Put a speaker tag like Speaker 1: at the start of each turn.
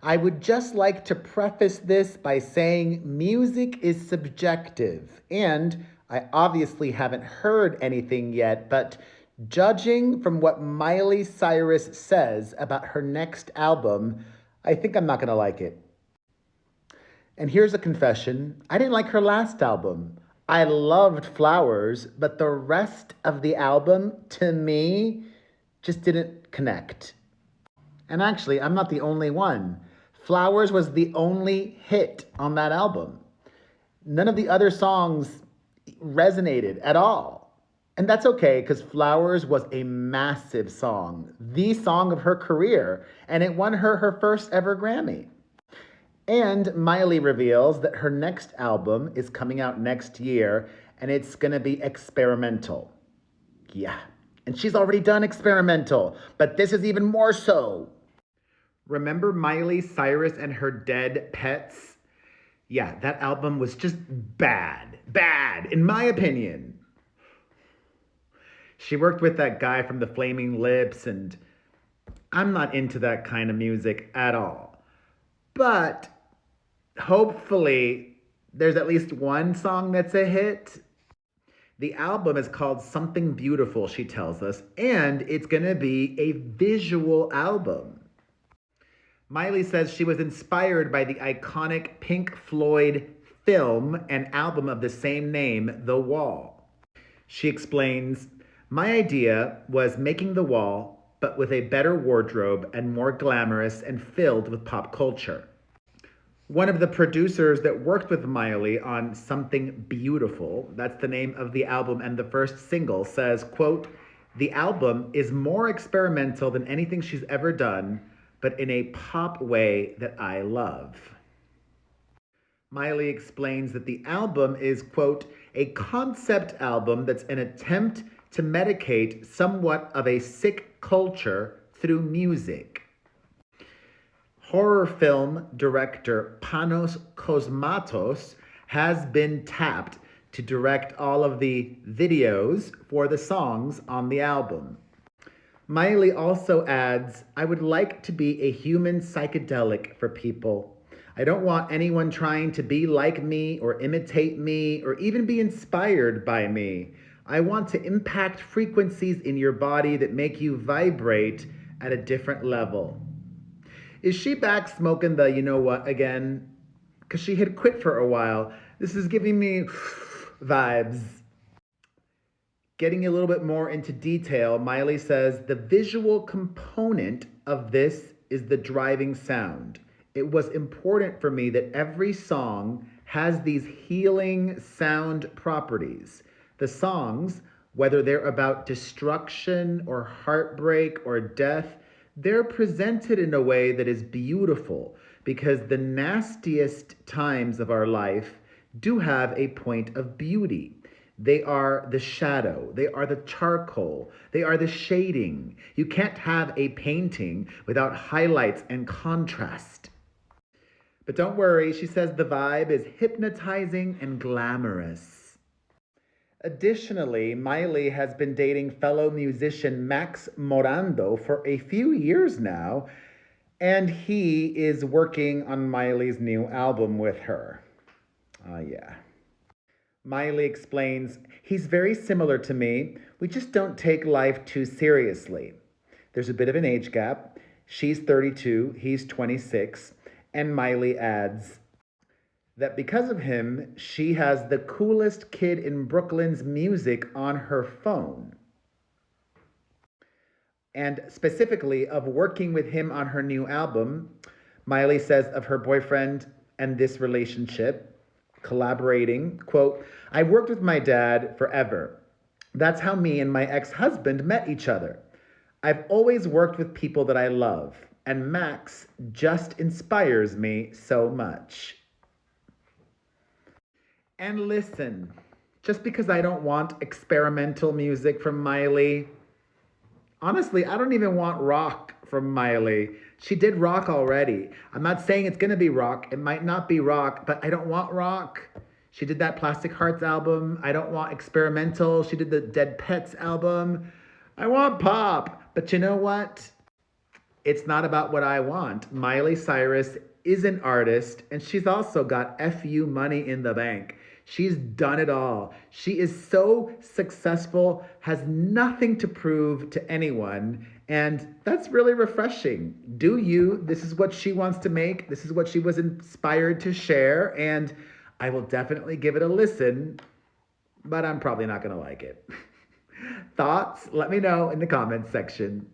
Speaker 1: I would just like to preface this by saying music is subjective, and I obviously haven't heard anything yet, but judging from what Miley Cyrus says about her next album, I think I'm not gonna like it. And here's a confession: I didn't like her last album. I loved Flowers, but the rest of the album, to me, just didn't connect. And actually, I'm not the only one. Flowers was the only hit on that album. None of the other songs resonated at all. And that's okay, because Flowers was a massive song, the song of her career, and it won her her first ever Grammy. And Miley reveals that her next album is coming out next year, and it's gonna be experimental. Yeah, and she's already done experimental, but this is even more so. Remember Miley Cyrus and her Dead Pets? Yeah, that album was just bad. Bad, in my opinion. She worked with that guy from the Flaming Lips, and I'm not into that kind of music at all. But hopefully, there's at least one song that's a hit. The album is called Something Beautiful, she tells us, and it's gonna be a visual album. Miley says she was inspired by the iconic Pink Floyd film and album of the same name, The Wall. She explains, "My idea was making The Wall, but with a better wardrobe and more glamorous and filled with pop culture." One of the producers that worked with Miley on Something Beautiful, that's the name of the album and the first single, says, quote, "The album is more experimental than anything she's ever done, but in a pop way that I love." Miley explains that the album is, quote, "a concept album that's an attempt to medicate somewhat of a sick culture through music." Horror film director Panos Cosmatos has been tapped to direct all of the videos for the songs on the album. Miley also adds, "I would like to be a human psychedelic for people. I don't want anyone trying to be like me or imitate me or even be inspired by me. I want to impact frequencies in your body that make you vibrate at a different level." Is she back smoking the you know what again? Because she had quit for a while. This is giving me vibes. Getting a little bit more into detail, Miley says, "The visual component of this is the driving sound. It was important for me that every song has these healing sound properties. The songs, whether they're about destruction or heartbreak or death, they're presented in a way that is beautiful, because the nastiest times of our life do have a point of beauty. They are the shadow, they are the charcoal, they are the shading. You can't have a painting without highlights and contrast." But don't worry, she says the vibe is hypnotizing and glamorous. Additionally, Miley has been dating fellow musician Max Morando for a few years now, and he is working on Miley's new album with her. Yeah. Miley explains, "He's very similar to me. We just don't take life too seriously. There's a bit of an age gap. She's 32, he's 26, and Miley adds that because of him, she has the coolest kid in Brooklyn's music on her phone. And specifically of working with him on her new album, Miley says of her boyfriend and this relationship, collaborating, quote, "I worked with my dad forever. That's how me and my ex-husband met each other. I've always worked with people that I love, and Max just inspires me so much." And listen, just because I don't want experimental music from Miley, honestly, I don't even want rock from Miley. She did rock already. I'm not saying it's gonna be rock. It might not be rock, but I don't want rock. She did that Plastic Hearts album. I don't want experimental. She did the Dead Pets album. I want pop. But you know what? It's not about what I want. Miley Cyrus is an artist, and she's also got FU money in the bank. She's done it all. She is so successful, has nothing to prove to anyone, and that's really refreshing. Do you? This is what she wants to make. This is what she was inspired to share, and I will definitely give it a listen, but I'm probably not going to like it. Thoughts? Let me know in the comments section.